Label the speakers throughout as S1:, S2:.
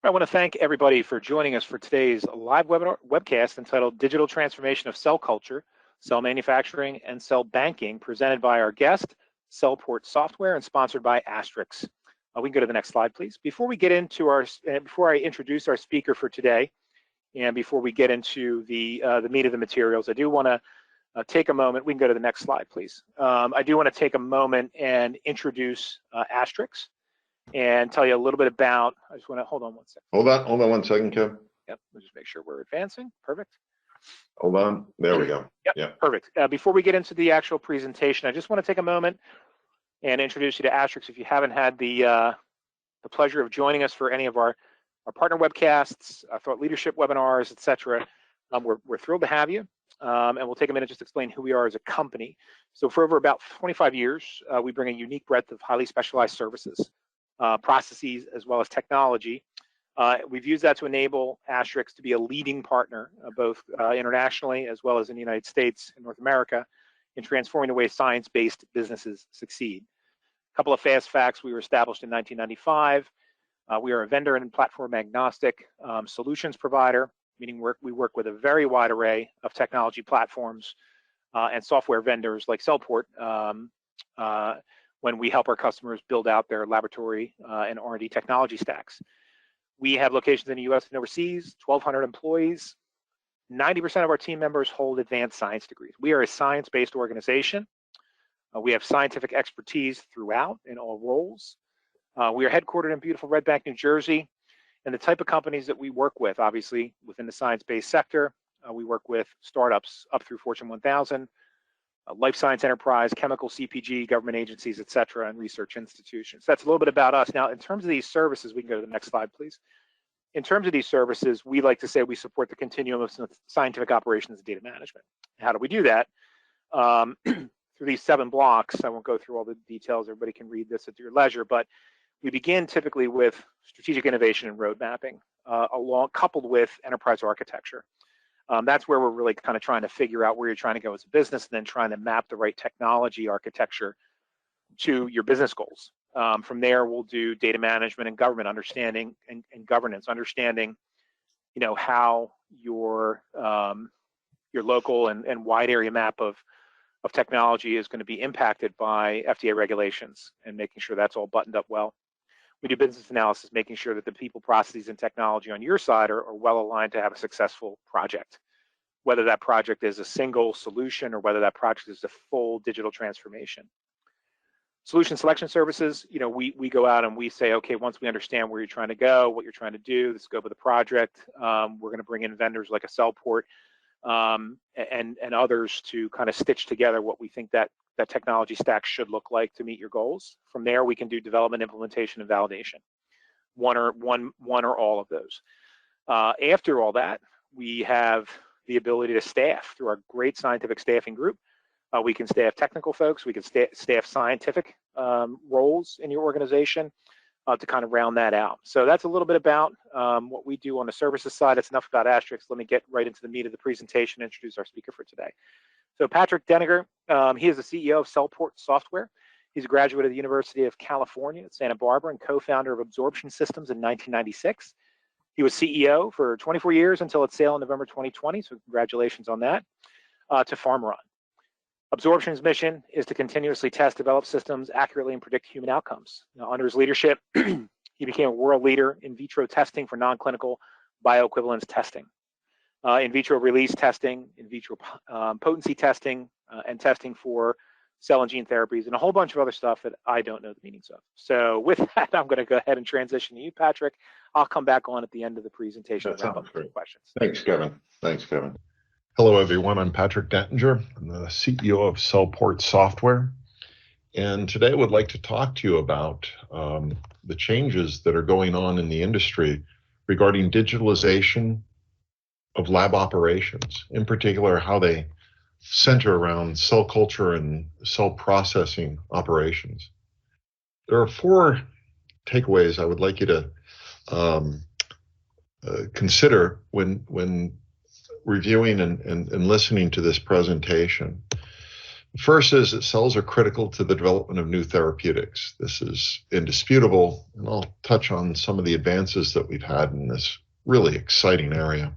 S1: I want to thank everybody for joining us for today's live webinar webcast entitled Digital Transformation of Cell Culture, Cell Manufacturing, and Cell Banking, presented by our guest, CellPort Software, and sponsored by Astrix. We can go to the next slide, please. Before we get into before I introduce our speaker for today, and before we get into the meat of the materials, I do want to take a moment. We can go to the next slide, please. I do want to take a moment and introduce Astrix and tell you a little bit about, I just want to, hold on one second.
S2: Hold on 1 second, Kev.
S1: Yep, we'll just make sure we're advancing. Perfect.
S2: Hold on, there we go.
S1: Yep. Perfect. Before we get into the actual presentation, I just want to take a moment and introduce you to Astrix. If you haven't had the pleasure of joining us for any of our partner webcasts, thought leadership webinars, etc., we're thrilled to have you. And we'll take a minute just to explain who we are as a company. So for over about 25 years, we bring a unique breadth of highly specialized services, processes, as well as technology. We've used that to enable Astrix to be a leading partner, both internationally as well as in the United States and North America, in transforming the way science-based businesses succeed. A couple of fast facts: we were established in 1995. We are a vendor and platform agnostic solutions provider, meaning we work with a very wide array of technology platforms and software vendors like CellPort when we help our customers build out their laboratory and R&D technology stacks. We have locations in the US and overseas, 1,200 employees. 90% of our team members hold advanced science degrees. We are a science-based organization. We have scientific expertise throughout in all roles. We are headquartered in beautiful Red Bank, New Jersey. And the type of companies that we work with, obviously, within the science-based sector, we work with startups up through Fortune 1000, life science enterprise, chemical, CPG, government agencies, et cetera, and research institutions. That's a little bit about us. Now, in terms of these services, we can go to the next slide, please. In terms of these services, we like to say we support the continuum of scientific operations and data management. How do we do that? Through these 7 blocks. I won't go through all the details. Everybody can read this at your leisure, but we begin typically with strategic innovation and road mapping, coupled with enterprise architecture. That's where we're really kind of trying to figure out where you're trying to go as a business, and then trying to map the right technology architecture to your business goals. From there, we'll do data management and government understanding and governance, understanding, how your local and wide area map of technology is going to be impacted by FDA regulations, and making sure that's all buttoned up well. We do business analysis, making sure that the people, processes, and technology on your side are well aligned to have a successful project, whether that project is a single solution or whether that project is a full digital transformation. Solution selection services, we go out and we say, okay, once we understand where you're trying to go, what you're trying to do, the scope of the project, we're going to bring in vendors like a CellPort and others to kind of stitch together what we think that technology stack should look like to meet your goals. From there, we can do development, implementation, and validation, one or all of those. After all that, we have the ability to staff through our great scientific staffing group. We can staff technical folks. We can staff scientific roles in your organization to kind of round that out. So that's a little bit about what we do on the services side. That's enough about Astrix. Let me get right into the meat of the presentation and introduce our speaker for today. So Patrick Dentinger, he is the CEO of CellPort Software. He's a graduate of the University of California at Santa Barbara and co-founder of Absorption Systems in 1996. He was CEO for 24 years until its sale in November 2020, so congratulations on that, to Pharmaron. Absorption's mission is to continuously test, develop systems accurately, and predict human outcomes. Now, under his leadership, he became a world leader in vitro testing for non-clinical bioequivalence testing, in vitro release testing, in vitro potency testing, and testing for cell and gene therapies, and a whole bunch of other stuff that I don't know the meanings of. So with that, I'm going to go ahead and transition to you, Patrick. I'll come back on at the end of the presentation and wrap up with questions.
S2: Thanks, Kevin. Thanks, Kevin.
S3: Hello, everyone. I'm Patrick Dentinger. I'm the CEO of CellPort Software. And today I would like to talk to you about the changes that are going on in the industry regarding digitalization of lab operations, in particular, how they center around cell culture and cell processing operations. There are 4 takeaways I would like you to consider when reviewing and listening to this presentation. First is that cells are critical to the development of new therapeutics. This is indisputable, and I'll touch on some of the advances that we've had in this really exciting area.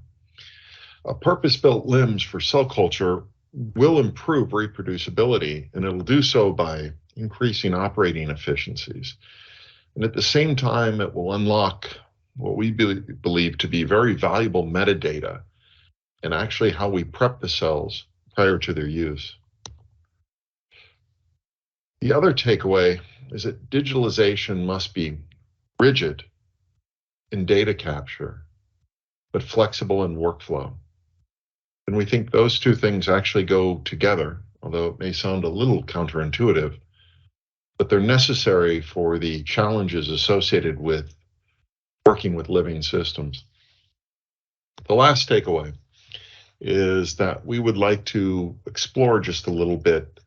S3: A purpose-built LIMS for cell culture will improve reproducibility, and it'll do so by increasing operating efficiencies. And at the same time, it will unlock what we believe to be very valuable metadata and actually how we prep the cells prior to their use. The other takeaway is that digitalization must be rigid in data capture, but flexible in workflow. And we think those two things actually go together, although it may sound a little counterintuitive, but they're necessary for the challenges associated with working with living systems. The last takeaway is that we would like to explore just a little bit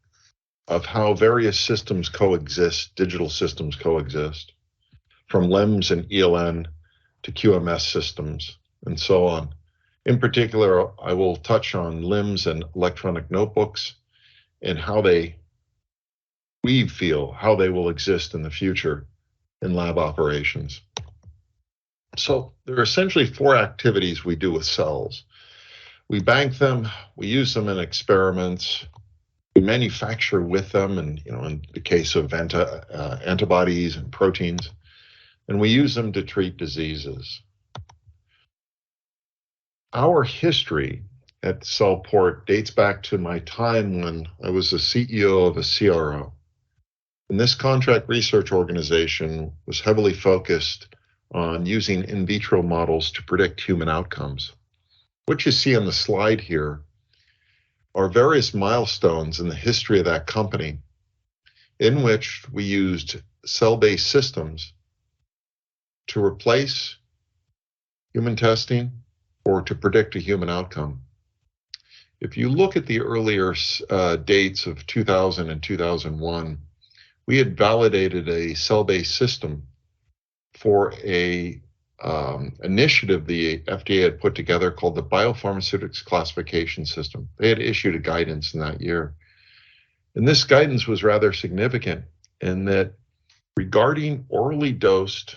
S3: of how various systems coexist, digital systems coexist, from LIMS and ELN to QMS systems, and so on. In particular, I will touch on LIMS and electronic notebooks and how we feel how they will exist in the future in lab operations. So there are essentially four activities we do with cells. We bank them, we use them in experiments, we manufacture with them, and in the case of antibodies and proteins, and we use them to treat diseases. Our history at CellPort dates back to my time when I was the CEO of a CRO. And this contract research organization was heavily focused on using in vitro models to predict human outcomes. What you see on the slide here are various milestones in the history of that company in which we used cell-based systems to replace human testing or to predict a human outcome. If you look at the earlier dates of 2000 and 2001, we had validated a cell-based system for a initiative the FDA had put together called the Biopharmaceutics Classification System. They had issued a guidance in that year. And this guidance was rather significant in that regarding orally dosed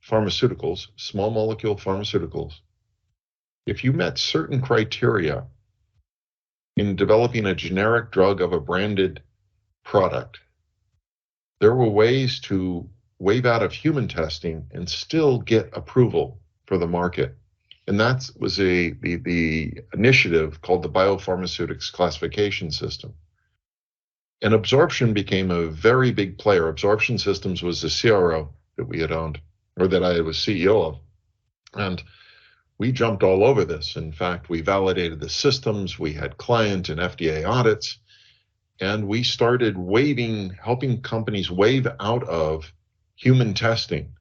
S3: pharmaceuticals, small molecule pharmaceuticals, if you met certain criteria in developing a generic drug of a branded product, there were ways to waive out of human testing and still get approval for the market. And that was the initiative called the Biopharmaceutics Classification System. And Absorption became a very big player. Absorption Systems was the CRO that we had owned, or that I was CEO of. And we jumped all over this. In fact, we validated the systems, we had client and FDA audits, and we started helping companies waive out of human testing,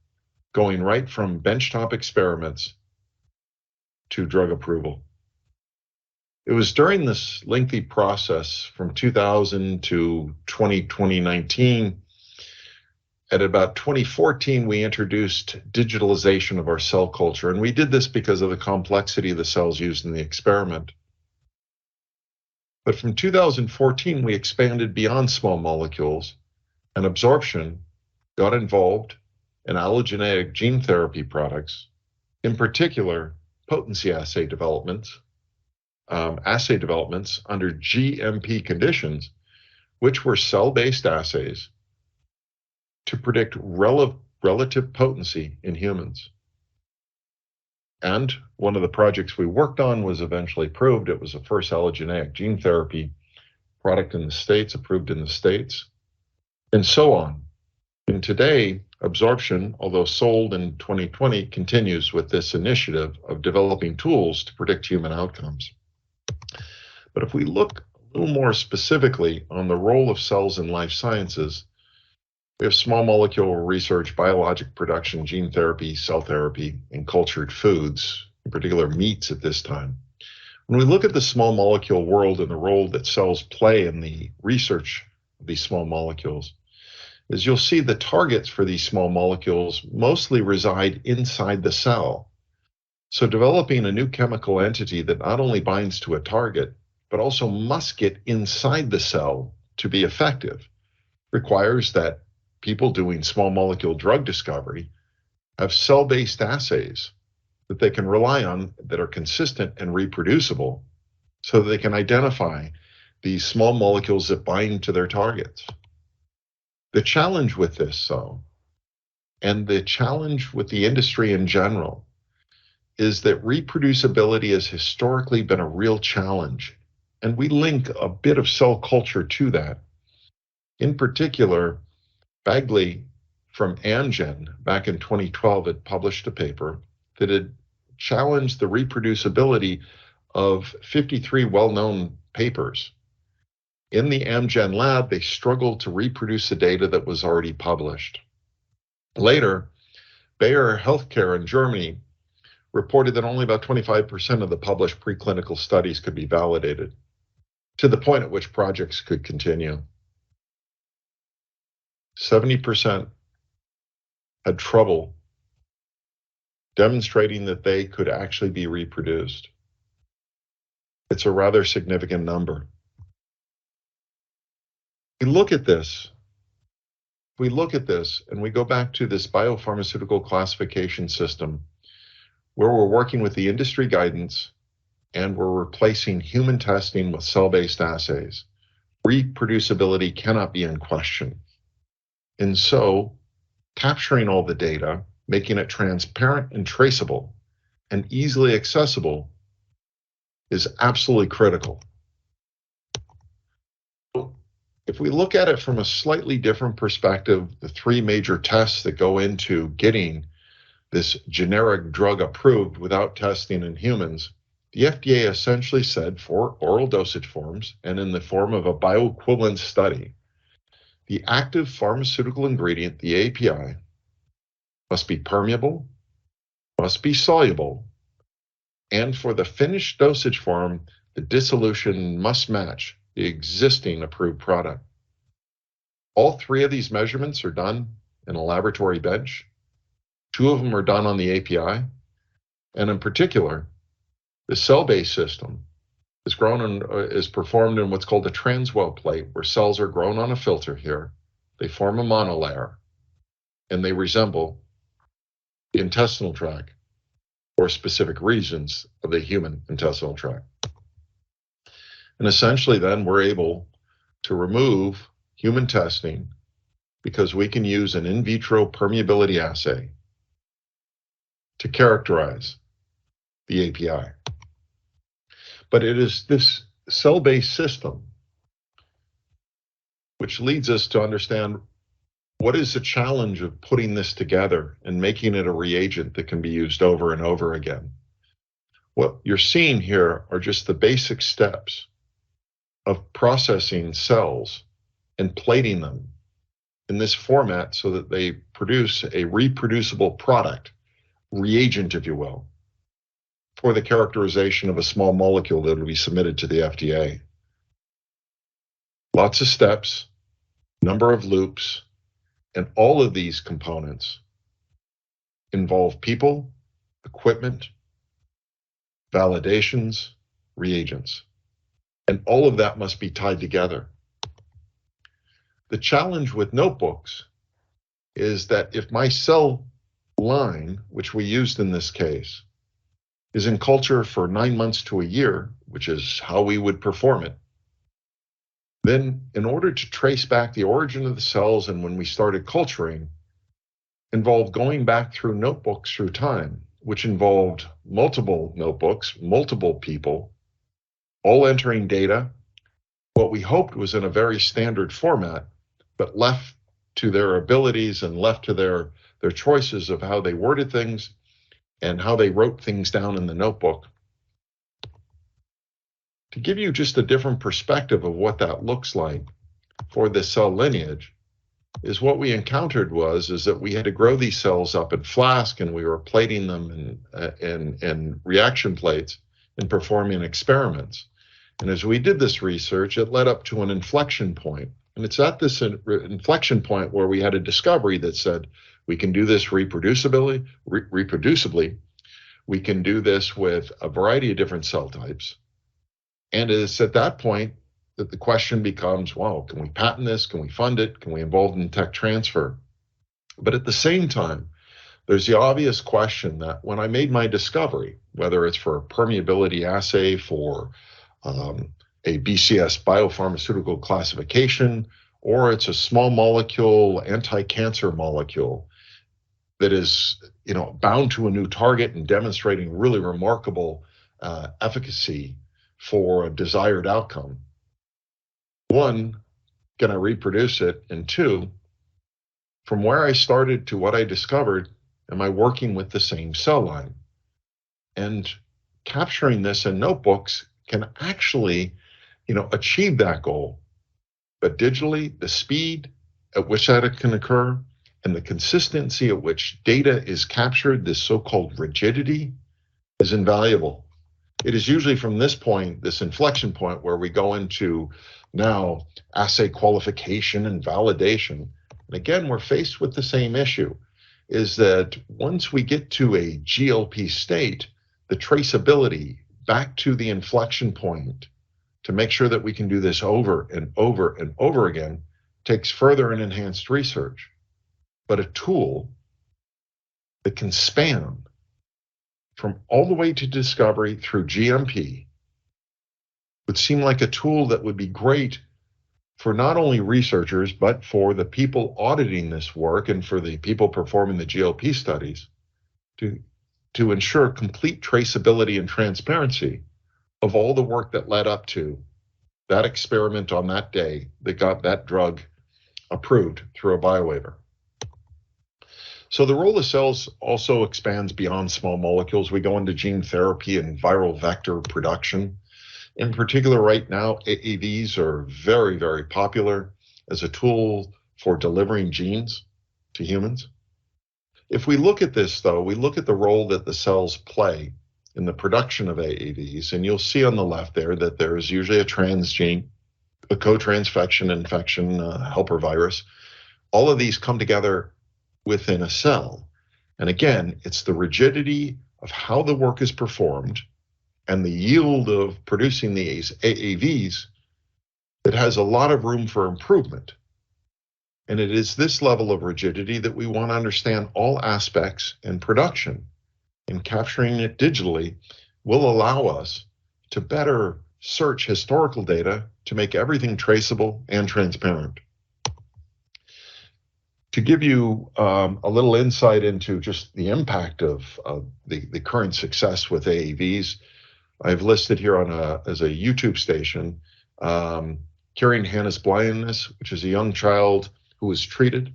S3: going right from benchtop experiments to drug approval. It was during this lengthy process from 2000 to 2019, at about 2014, we introduced digitalization of our cell culture, and we did this because of the complexity of the cells used in the experiment. But from 2014, we expanded beyond small molecules, and Absorption got involved in allogeneic gene therapy products, in particular, potency assay developments under GMP conditions, which were cell-based assays to predict relative potency in humans. And one of the projects we worked on was eventually approved. It was the first allogeneic gene therapy product in the States, approved in the States, and so on. And today, Absorption, although sold in 2020, continues with this initiative of developing tools to predict human outcomes. But if we look a little more specifically on the role of cells in life sciences, we have small molecule research, biologic production, gene therapy, cell therapy, and cultured foods, in particular meats at this time. When we look at the small molecule world and the role that cells play in the research of these small molecules, is you'll see the targets for these small molecules mostly reside inside the cell. So developing a new chemical entity that not only binds to a target, but also must get inside the cell to be effective, requires that people doing small molecule drug discovery have cell-based assays that they can rely on that are consistent and reproducible so that they can identify these small molecules that bind to their targets. The challenge with this, though, and the challenge with the industry in general, is that reproducibility has historically been a real challenge. And we link a bit of cell culture to that. In particular, Bagley from Amgen back in 2012 had published a paper that had challenged the reproducibility of 53 well-known papers. In the Amgen lab, they struggled to reproduce the data that was already published. Later, Bayer Healthcare in Germany reported that only about 25% of the published preclinical studies could be validated, to the point at which projects could continue. 70% had trouble demonstrating that they could actually be reproduced. It's a rather significant number. We look at this and we go back to this biopharmaceutical classification system where we're working with the industry guidance and we're replacing human testing with cell-based assays. Reproducibility cannot be in question. And so capturing all the data, making it transparent and traceable and easily accessible is absolutely critical. If we look at it from a slightly different perspective, the three major tests that go into getting this generic drug approved without testing in humans, the FDA essentially said for oral dosage forms and in the form of a bioequivalence study, the active pharmaceutical ingredient, the API, must be permeable, must be soluble, and for the finished dosage form, the dissolution must match the existing approved product. All three of these measurements are done in a laboratory bench. Two of them are done on the API. And in particular, the cell-based system is performed in what's called a transwell plate, where cells are grown on a filter here. They form a monolayer, and they resemble the intestinal tract or specific regions of the human intestinal tract. And essentially then we're able to remove human testing because we can use an in vitro permeability assay to characterize the API. But it is this cell-based system which leads us to understand what is the challenge of putting this together and making it a reagent that can be used over and over again. What you're seeing here are just the basic steps of processing cells and plating them in this format so that they produce a reproducible product, reagent, if you will, for the characterization of a small molecule that will be submitted to the FDA. Lots of steps, number of loops, and all of these components involve people, equipment, validations, reagents, and all of that must be tied together. The challenge with notebooks is that if my cell line, which we used in this case, is in culture for 9 months to a year, which is how we would perform it, then in order to trace back the origin of the cells and when we started culturing, involved going back through notebooks through time, which involved multiple notebooks, multiple people, all entering data, what we hoped was in a very standard format, but left to their abilities and left to their choices of how they worded things and how they wrote things down in the notebook. To give you just a different perspective of what that looks like for this cell lineage, is what we encountered is that we had to grow these cells up in flask and we were plating them in reaction plates and performing experiments. And as we did this research, it led up to an inflection point. And it's at this inflection point where we had a discovery that said, we can do this reproducibly. We can do this with a variety of different cell types. And it's at that point that the question becomes, well, can we patent this? Can we fund it? Can we involve in tech transfer? But at the same time, there's the obvious question that when I made my discovery, whether it's for a permeability assay for a BCS biopharmaceutical classification, or it's a small molecule anti-cancer molecule that is, bound to a new target and demonstrating really remarkable efficacy for a desired outcome. One, can I reproduce it? And two, from where I started to what I discovered, am I working with the same cell line? And capturing this in notebooks can actually, achieve that goal. But digitally, the speed at which that can occur and the consistency at which data is captured, this so-called rigidity, is invaluable. It is usually from this point, this inflection point, where we go into now assay qualification and validation. And again, we're faced with the same issue, is that once we get to a GLP state, the traceability back to the inflection point to make sure that we can do this over and over and over again takes further and enhanced research. But a tool that can span from all the way to discovery through GMP would seem like a tool that would be great for not only researchers, but for the people auditing this work and for the people performing the GLP studies to ensure complete traceability and transparency of all the work that led up to that experiment on that day that got that drug approved through a biowaiver. So the role of cells also expands beyond small molecules. We go into gene therapy and viral vector production. In particular, right now, AAVs are very, very popular as a tool for delivering genes to humans. If we look at this, though, we look at the role that the cells play in the production of AAVs, and you'll see on the left there that there is usually a transgene, a co-transfection infection helper virus. All of these come together within a cell. And again, it's the rigidity of how the work is performed and the yield of producing these AAVs that has a lot of room for improvement. And it is this level of rigidity that we want to understand all aspects in production, and capturing it digitally will allow us to better search historical data to make everything traceable and transparent. To give you a little insight into just the impact of the current success with AAVs, I've listed here as a YouTube station, Curing Hannah's Blindness, which is a young child who was treated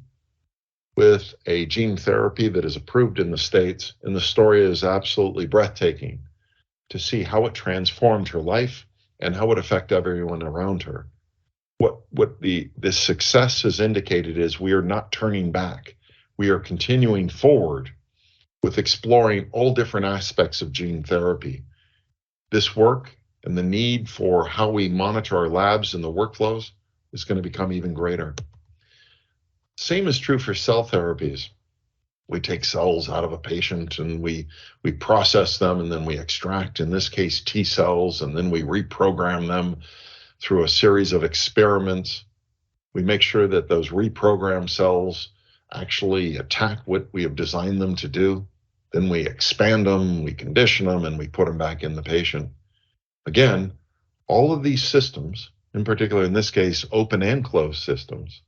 S3: with a gene therapy that is approved in the States. And the story is absolutely breathtaking to see how it transformed her life and how it affected everyone around her. What this success has indicated is we are not turning back. We are continuing forward with exploring all different aspects of gene therapy. This work and the need for how we monitor our labs and the workflows is going to become even greater. Same is true for cell therapies. We take cells out of a patient and we process them, and then we extract, in this case, T cells, and then we reprogram them through a series of experiments. We make sure that those reprogrammed cells actually attack what we have designed them to do. Then we expand them, we condition them, and we put them back in the patient. Again, all of these systems, in particular in this case, open and closed systems,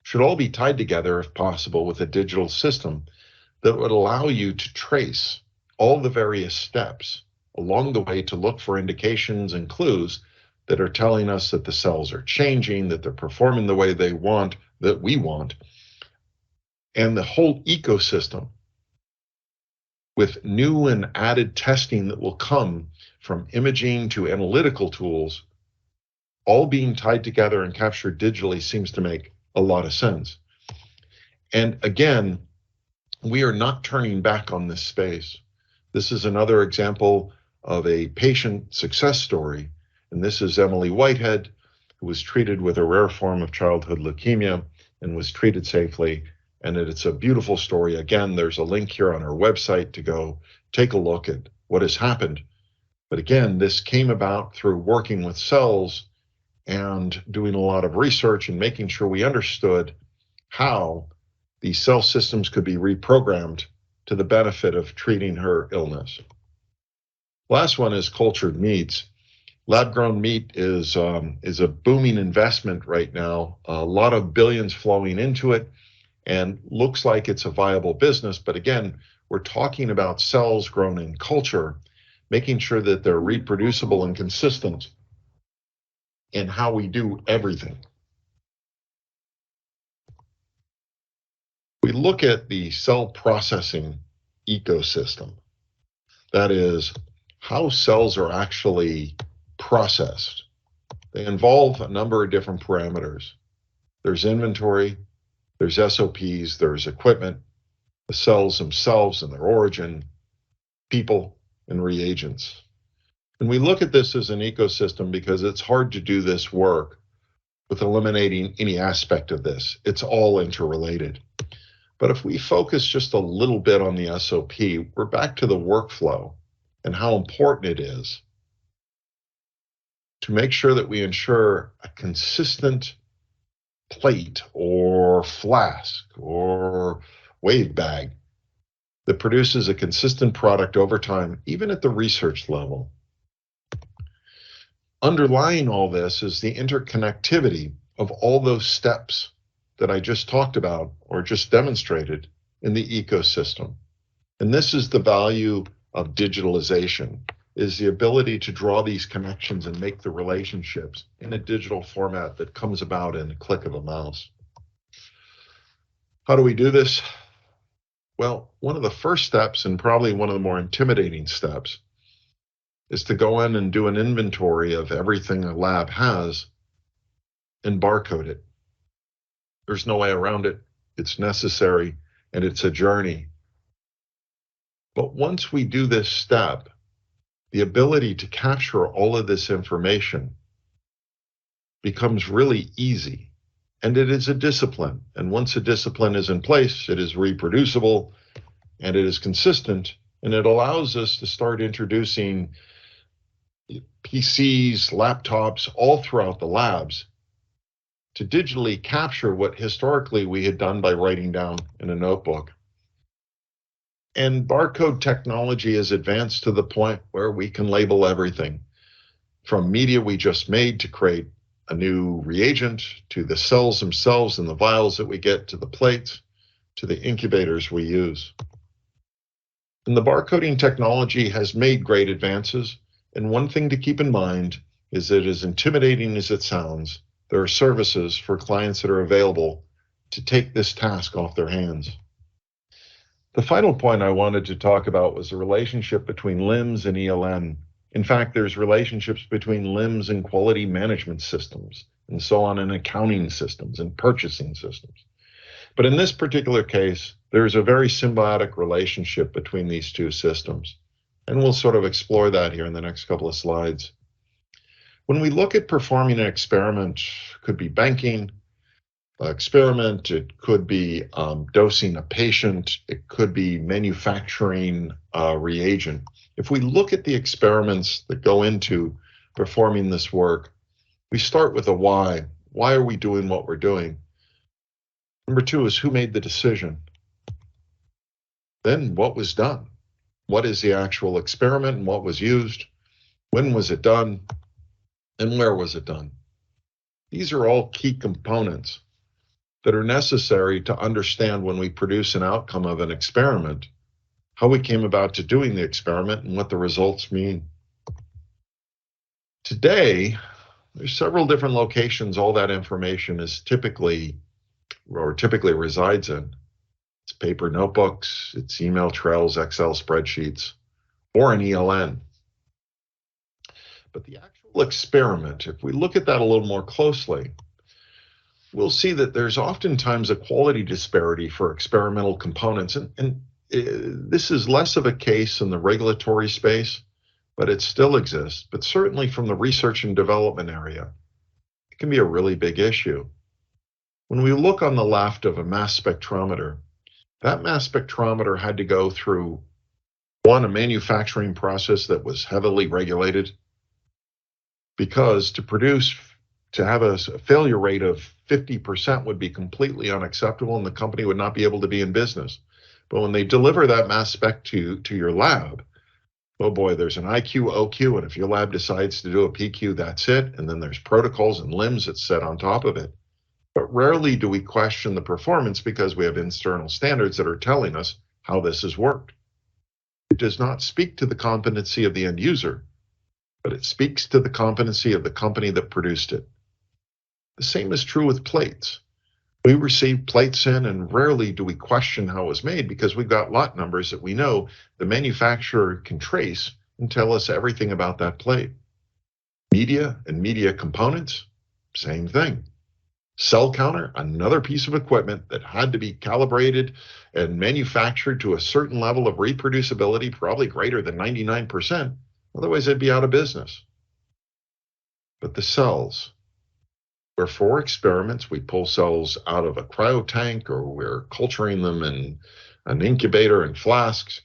S3: should all be tied together if possible with a digital system that would allow you to trace all the various steps along the way to look for indications and clues that are telling us that the cells are changing, that they're performing the way they want, that we want, and the whole ecosystem with new and added testing that will come from imaging to analytical tools, all being tied together and captured digitally seems to make a lot of sense. And again, we are not turning back on this space. This is another example of a patient success story. And this is Emily Whitehead, who was treated with a rare form of childhood leukemia and was treated safely. And it's a beautiful story. Again, there's a link here on our website to go take a look at what has happened But again, this came about through working with cells and doing a lot of research and making sure we understood how these cell systems could be reprogrammed to the benefit of treating her illness. Last one is cultured meats. Lab-grown meat is a booming investment right now. A lot of billions flowing into it, and looks like it's a viable business. But again, we're talking about cells grown in culture, making sure that they're reproducible and consistent in how we do everything. We look at the cell processing ecosystem. That is how cells are actually processed. They involve a number of different parameters. There's inventory, there's SOPs, there's equipment, the cells themselves and their origin, people, and reagents. And we look at this as an ecosystem because it's hard to do this work with eliminating any aspect of this. It's all interrelated. But if we focus just a little bit on the SOP, we're back to the workflow and how important it is to make sure that we ensure a consistent plate or flask or wave bag that produces a consistent product over time, even at the research level. Underlying all this is the interconnectivity of all those steps that I just talked about or just demonstrated in the ecosystem. And this is the value of digitalization, is the ability to draw these connections and make the relationships in a digital format that comes about in a click of a mouse. How do we do this? Well, one of the first steps, and probably one of the more intimidating steps, is to go in and do an inventory of everything a lab has and barcode it. There's no way around it. It's necessary, and it's a journey. But once we do this step, the ability to capture all of this information becomes really easy. And it is a discipline. And once a discipline is in place, it is reproducible and it is consistent. And it allows us to start introducing PCs, laptops, all throughout the labs to digitally capture what historically we had done by writing down in a notebook. And barcode technology has advanced to the point where we can label everything from media we just made to create a new reagent, to the cells themselves and the vials that we get, to the plates, to the incubators we use. And the barcoding technology has made great advances. And one thing to keep in mind is that as intimidating as it sounds, there are services for clients that are available to take this task off their hands. The final point I wanted to talk about was the relationship between LIMS and ELN. In fact, there's relationships between LIMS and quality management systems, and so on, and accounting systems and purchasing systems. But in this particular case, there's a very symbiotic relationship between these two systems. And we'll sort of explore that here in the next couple of slides. When we look at performing an experiment, could be banking, experiment, it could be dosing a patient, it could be manufacturing a reagent. If we look at the experiments that go into performing this work, we start with a why. Why are we doing what we're doing? Number two is who made the decision? Then what was done? What is the actual experiment and what was used? When was it done? And where was it done? These are all key components that are necessary to understand when we produce an outcome of an experiment, how we came about to doing the experiment and what the results mean. Today, there's several different locations all that information is typically resides in. It's paper notebooks, it's email trails, Excel spreadsheets, or an ELN. But the actual experiment, if we look at that a little more closely, we'll see that there's oftentimes a quality disparity for experimental components. And this is less of a case in the regulatory space, but it still exists. But certainly from the research and development area, it can be a really big issue. When we look on the left of a mass spectrometer, that mass spectrometer had to go through One, a manufacturing process that was heavily regulated, because to have a failure rate of 50% would be completely unacceptable, and the company would not be able to be in business. But when they deliver that mass spec to your lab, oh boy, there's an IQ, OQ, and if your lab decides to do a PQ, that's it. And then there's protocols and LIMS that's set on top of it. But rarely do we question the performance because we have external standards that are telling us how this has worked. It does not speak to the competency of the end user, but it speaks to the competency of the company that produced it. The same is true with plates. We receive plates in, and rarely do we question how it was made because we've got lot numbers that we know the manufacturer can trace and tell us everything about that plate. Media and media components, same thing. Cell counter, another piece of equipment that had to be calibrated and manufactured to a certain level of reproducibility, probably greater than 99%. Otherwise, they'd be out of business. But the cells, where for experiments, we pull cells out of a cryo tank or we're culturing them in an incubator in flasks,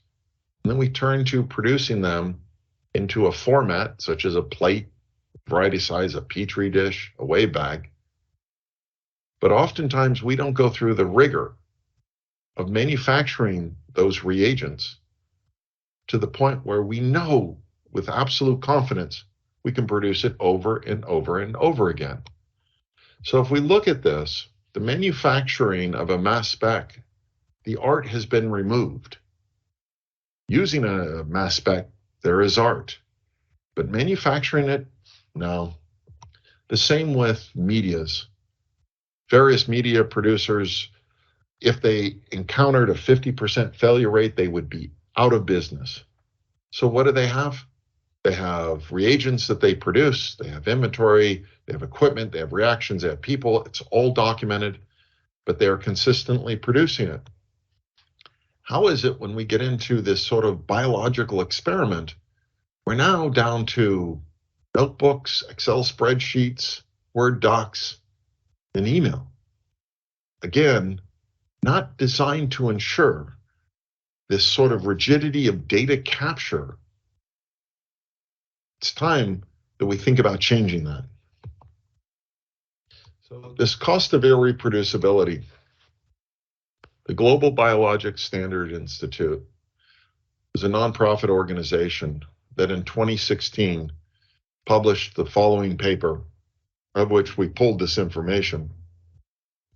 S3: and then we turn to producing them into a format such as a plate, variety size, a petri dish, a weigh bag. But oftentimes we don't go through the rigor of manufacturing those reagents to the point where we know with absolute confidence we can produce it over and over and over again. So if we look at this, the manufacturing of a mass spec, the art has been removed. Using a mass spec, there is art, but manufacturing it, no. The same with medias. Various media producers, if they encountered a 50% failure rate, they would be out of business. So what do they have? They have reagents that they produce, they have inventory, they have equipment, they have reactions, they have people, it's all documented, but they're consistently producing it. How is it when we get into this sort of biological experiment, we're now down to notebooks, Excel spreadsheets, Word docs, and email? Again, not designed to ensure this sort of rigidity of data capture. It's time that we think about changing that. So this cost of irreproducibility, the Global Biologics Standard Institute is a nonprofit organization that in 2016 published the following paper, of which we pulled this information,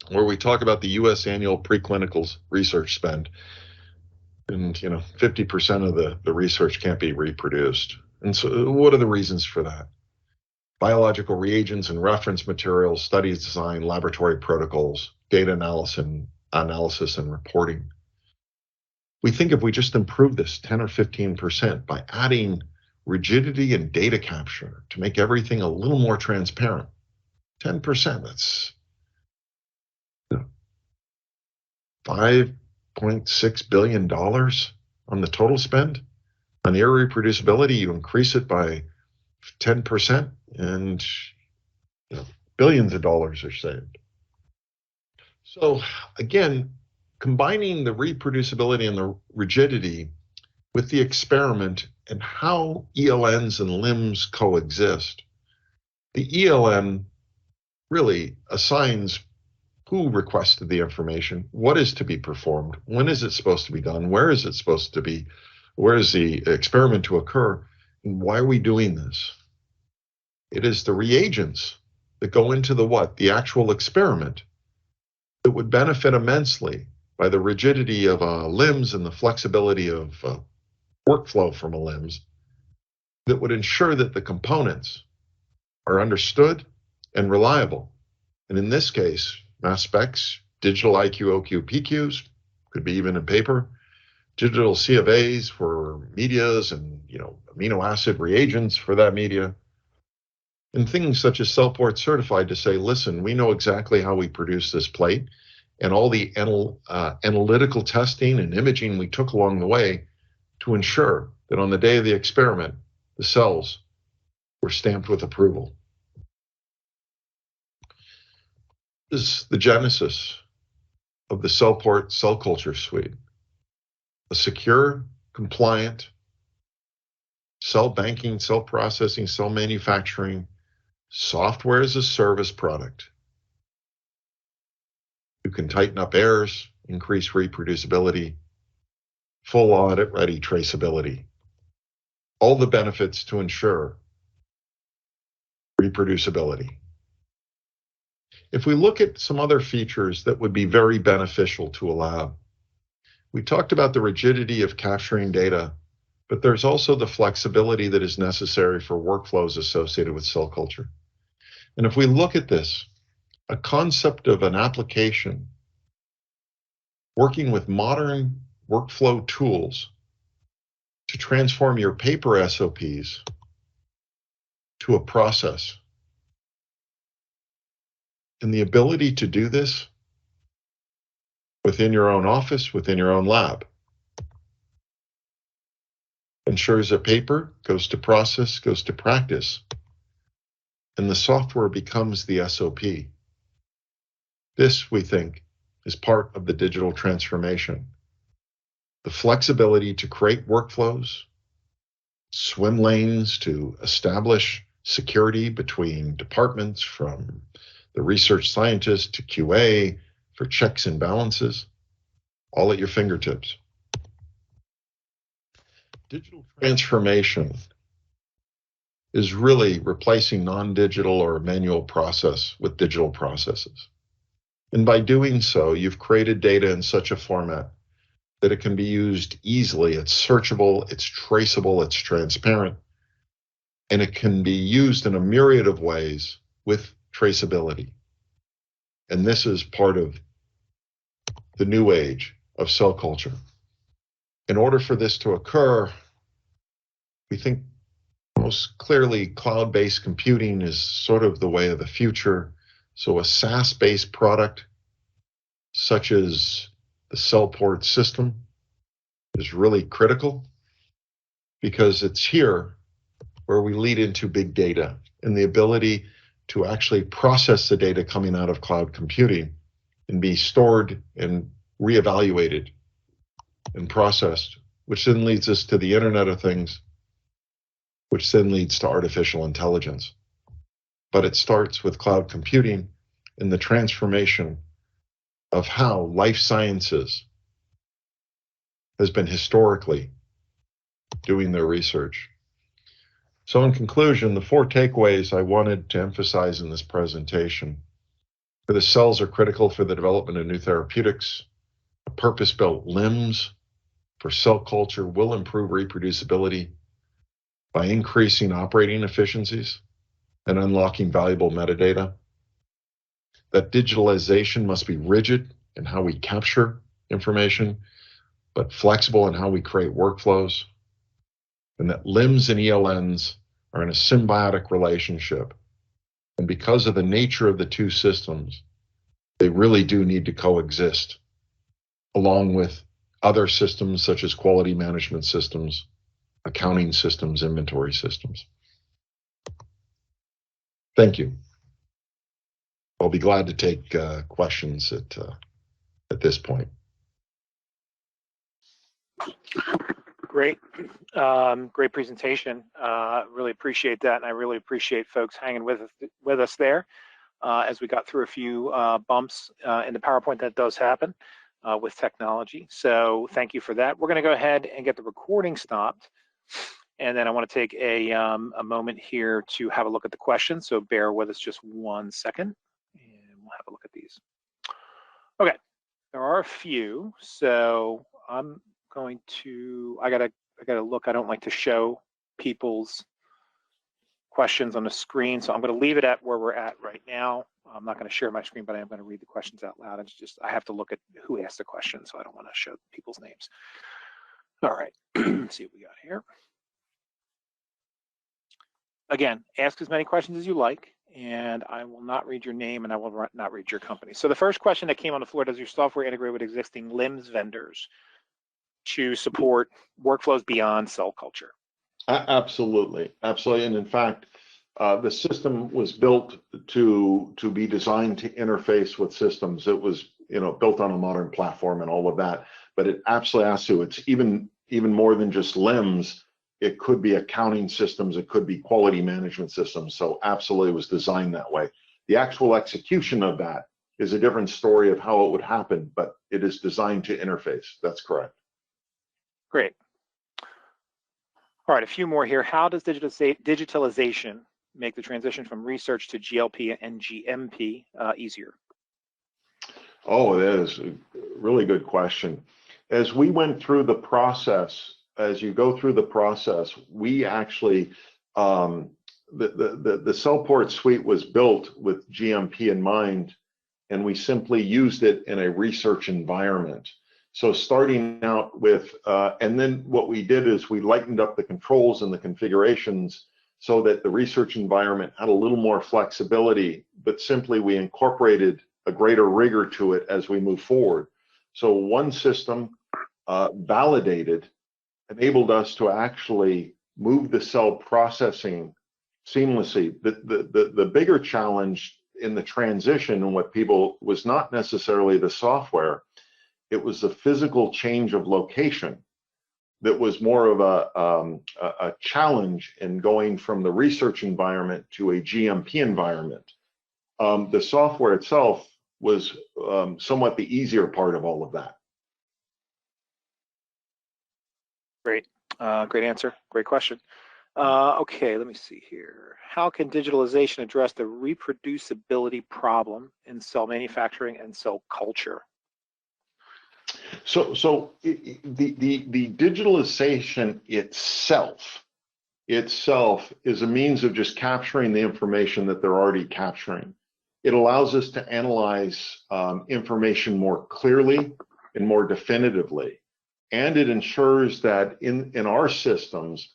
S3: where we talk about the US annual preclinical research spend. And 50% of the research can't be reproduced. And so what are the reasons for that? Biological reagents and reference materials, studies design, laboratory protocols, data analysis and reporting. We think if we just improve this 10 or 15% by adding rigidity and data capture to make everything a little more transparent, 10%, that's $5.6 billion on the total spend. On irreproducibility, you increase it by 10% and billions of dollars are saved. So again, combining the reproducibility and the rigidity with the experiment and how ELNs and LIMS coexist. The ELN really assigns who requested the information, what is to be performed, when is it supposed to be done, where is it supposed to be, where is the experiment to occur, and why are we doing this? It is the reagents that go into the actual experiment that would benefit immensely by the rigidity of a LIMS and the flexibility of workflow from a LIMS that would ensure that the components are understood and reliable. And in this case, mass specs, digital IQ, OQ, PQs, could be even in paper, digital C of A's for medias and amino acid reagents for that media, and things such as CellPort Certified to say, listen, we know exactly how we produce this plate, and all the analytical testing and imaging we took along the way to ensure that on the day of the experiment, the cells were stamped with approval. This is the genesis of the CellPort Cell Culture Suite, a secure, compliant, cell banking, cell processing, cell manufacturing, software as a service product. You can tighten up errors, increase reproducibility, full audit ready traceability. All the benefits to ensure reproducibility. If we look at some other features that would be very beneficial to a lab, we talked about the rigidity of capturing data, but there's also the flexibility that is necessary for workflows associated with cell culture. And if we look at this, a concept of an application working with modern workflow tools to transform your paper SOPs to a process. And the ability to do this within your own office, within your own lab, ensures that paper goes to process, goes to practice, and the software becomes the SOP. This, we think, is part of the digital transformation. The flexibility to create workflows, swim lanes to establish security between departments, from the research scientist to QA, for checks and balances, all at your fingertips. Digital transformation is really replacing non-digital or manual process with digital processes. And by doing so, you've created data in such a format that it can be used easily. It's searchable, it's traceable, it's transparent, and it can be used in a myriad of ways with traceability. And this is part of the new age of cell culture. In order for this to occur, we think most clearly cloud-based computing is sort of the way of the future. So a SaaS-based product, such as the CellPort system, is really critical, because it's here where we lead into big data and the ability to actually process the data coming out of cloud computing and be stored and reevaluated and processed, which then leads us to the Internet of Things, which then leads to artificial intelligence. But it starts with cloud computing and the transformation of how life sciences has been historically doing their research. So in conclusion, the 4 takeaways I wanted to emphasize in this presentation: for the cells are critical for the development of new therapeutics. A purpose-built LIMS for cell culture will improve reproducibility by increasing operating efficiencies and unlocking valuable metadata. That digitalization must be rigid in how we capture information, but flexible in how we create workflows. And that LIMS and ELNs are in a symbiotic relationship. And because of the nature of the two systems, they really do need to coexist, along with other systems such as quality management systems, accounting systems, inventory systems. Thank you. I'll be glad to take questions at this point.
S1: Great, great presentation. Really appreciate that, and I really appreciate folks hanging with us there as we got through a few bumps in the PowerPoint. That does happen with technology. So thank you for that. We're going to go ahead and get the recording stopped, and then I want to take a moment here to have a look at the questions. So bear with us just 1 second, and we'll have a look at these. Okay, there are a few. So I'm going to, I gotta look. I don't like to show people's questions on the screen, so I'm going to leave it at where we're at right now. I'm not going to share my screen, but I am going to read the questions out loud. It's just, I have to look at who asked the question, so I don't want to show people's names. All right, let's see what we got here. Again, ask as many questions as you like, and I will not read your name, and I will not read your company. So the first question that came on the floor: does your software integrate with existing LIMS vendors to support workflows beyond cell culture?
S2: Absolutely, absolutely. And in fact, the system was built to be designed to interface with systems. It was, built on a modern platform and all of that, but it absolutely has to. It's even even more than just LIMS. It could be accounting systems, it could be quality management systems. So absolutely, it was designed that way. The actual execution of that is a different story of how it would happen, but it is designed to interface. That's correct.
S1: Great. All right, a few more here. How does digitalization make the transition from research to GLP and GMP easier?
S2: Oh, that is a really good question. As we went through the process, as you go through the process, we actually, the CellPort suite was built with GMP in mind, and we simply used it in a research environment. So starting out with, and then what we did is we lightened up the controls and the configurations so that the research environment had a little more flexibility, but simply we incorporated a greater rigor to it as we move forward. So one system validated enabled us to actually move the cell processing seamlessly. The bigger challenge in the transition and what people was not necessarily the software, it was the physical change of location that was more of a challenge in going from the research environment to a GMP environment. The software itself was somewhat the easier part of all of that.
S1: Great, great answer, great question. Okay, let me see here. How can digitalization address the reproducibility problem in cell manufacturing and cell culture?
S2: So the digitalization itself is a means of just capturing the information that they're already capturing. It allows us to analyze information more clearly and more definitively. And it ensures that in our systems,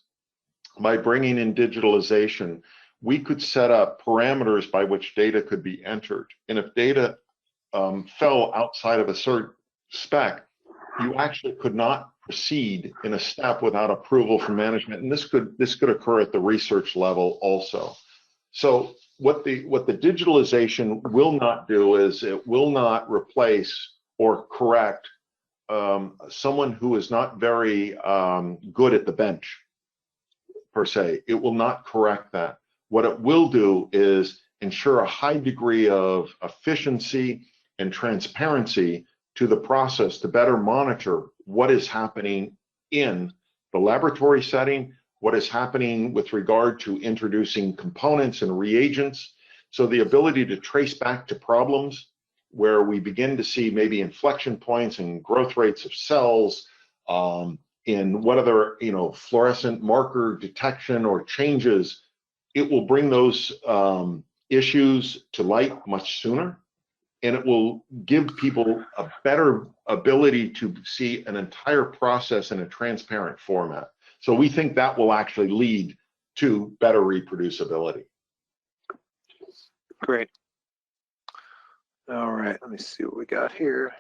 S2: by bringing in digitalization, we could set up parameters by which data could be entered. And if data fell outside of a certain spec, you actually could not proceed in a step without approval from management. And this could occur at the research level also. So what the digitalization will not do is it will not replace or correct someone who is not very good at the bench, per se. It will not correct that. What it will do is ensure a high degree of efficiency and transparency to the process to better monitor what is happening in the laboratory setting, what is happening with regard to introducing components and reagents. So the ability to trace back to problems where we begin to see maybe inflection points and growth rates of cells, in what other, fluorescent marker detection or changes, it will bring those issues to light much sooner. And it will give people a better ability to see an entire process in a transparent format. So we think that will actually lead to better reproducibility.
S1: Great. All right, let me see what we got here.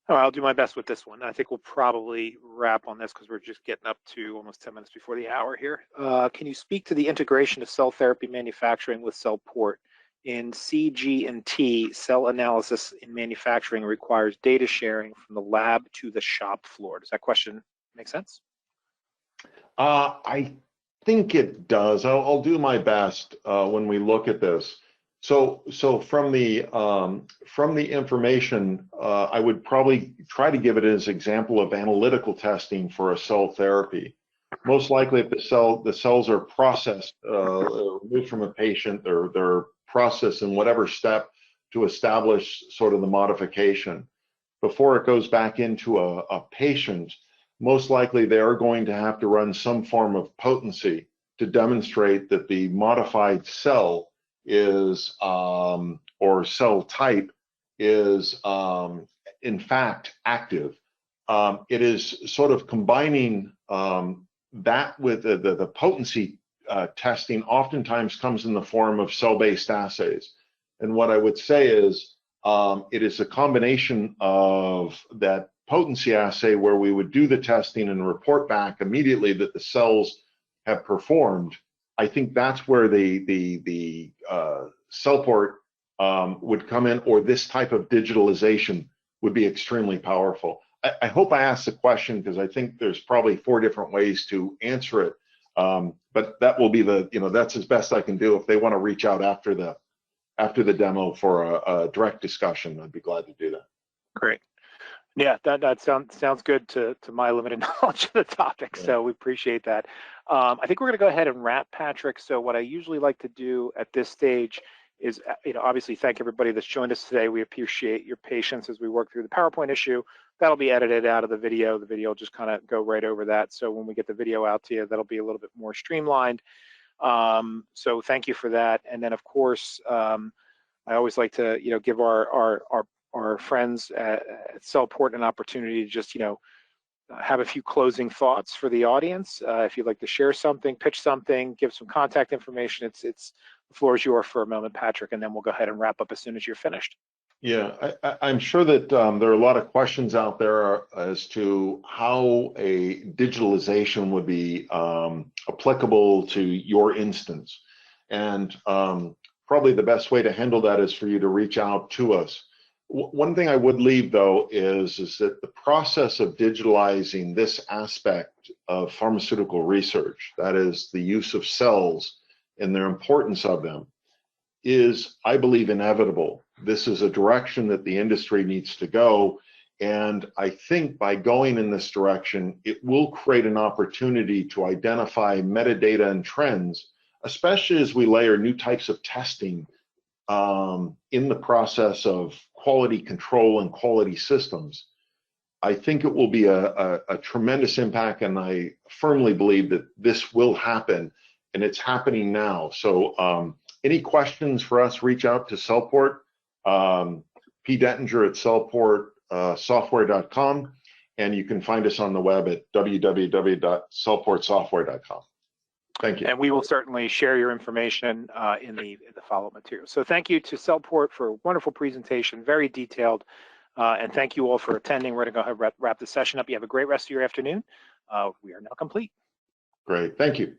S1: All right, I'll do my best with this one. I think we'll probably wrap on this because we're just getting up to almost 10 minutes before the hour here. Can you speak to the integration of cell therapy manufacturing with CellPort? In CG&T, cell analysis in manufacturing requires data sharing from the lab to the shop floor. Does that question make sense?
S2: I think it does. I'll do my best when we look at this. So from the information, I would probably try to give it as an example of analytical testing for a cell therapy. Most likely, if the cells are processed, removed from a patient, they're processed in whatever step to establish sort of the modification. Before it goes back into a patient, most likely they are going to have to run some form of potency to demonstrate that the modified cell is, or cell type is, in fact, active. It is sort of combining that with the potency testing oftentimes comes in the form of cell-based assays. And what I would say is it is a combination of that potency assay where we would do the testing and report back immediately that the cells have performed. I think that's where the CellPort would come in, or this type of digitalization would be extremely powerful. I hope I asked the question because I think there's probably 4 different ways to answer it. But that will be the, that's as best I can do. If they want to reach out after the demo for a direct discussion, I'd be glad to do that.
S1: Great. Yeah, that sounds good to my limited knowledge of the topic.
S2: Right.
S1: So we appreciate that. I think we're going to go ahead and wrap, Patrick. So what I usually like to do at this stage is, obviously thank everybody that's joined us today. We appreciate your patience as we work through the PowerPoint issue. That'll be edited out of the video. The video will just kind of go right over that. So when we get the video out to you, that'll be a little bit more streamlined. So thank you for that. And then of course, I always like to, give our friends at CellPort an opportunity to just, have a few closing thoughts for the audience. If you'd like to share something, pitch something, give some contact information, the floor is yours for a moment, Patrick, and then we'll go ahead and wrap up as soon as you're finished.
S2: Yeah, I'm sure that there are a lot of questions out there as to how a digitalization would be applicable to your instance. And probably the best way to handle that is for you to reach out to us. One thing I would leave, though, is that the process of digitalizing this aspect of pharmaceutical research, that is the use of cells and their importance of them, is, I believe, inevitable. This is a direction that the industry needs to go. And I think by going in this direction, it will create an opportunity to identify metadata and trends, especially as we layer new types of testing in the process of quality control and quality systems. I think it will be a tremendous impact, and I firmly believe that this will happen, and it's happening now. So any questions for us, reach out to CellPort, P. Dentinger at cellportsoftware.com, and you can find us on the web at www.cellportsoftware.com. Thank you.
S1: And we will certainly share your information in the follow-up material. So thank you to CellPort for a wonderful presentation, very detailed. And thank you all for attending. We're going to go ahead and wrap the session up. You have a great rest of your afternoon. We are now complete.
S2: Great. Thank you.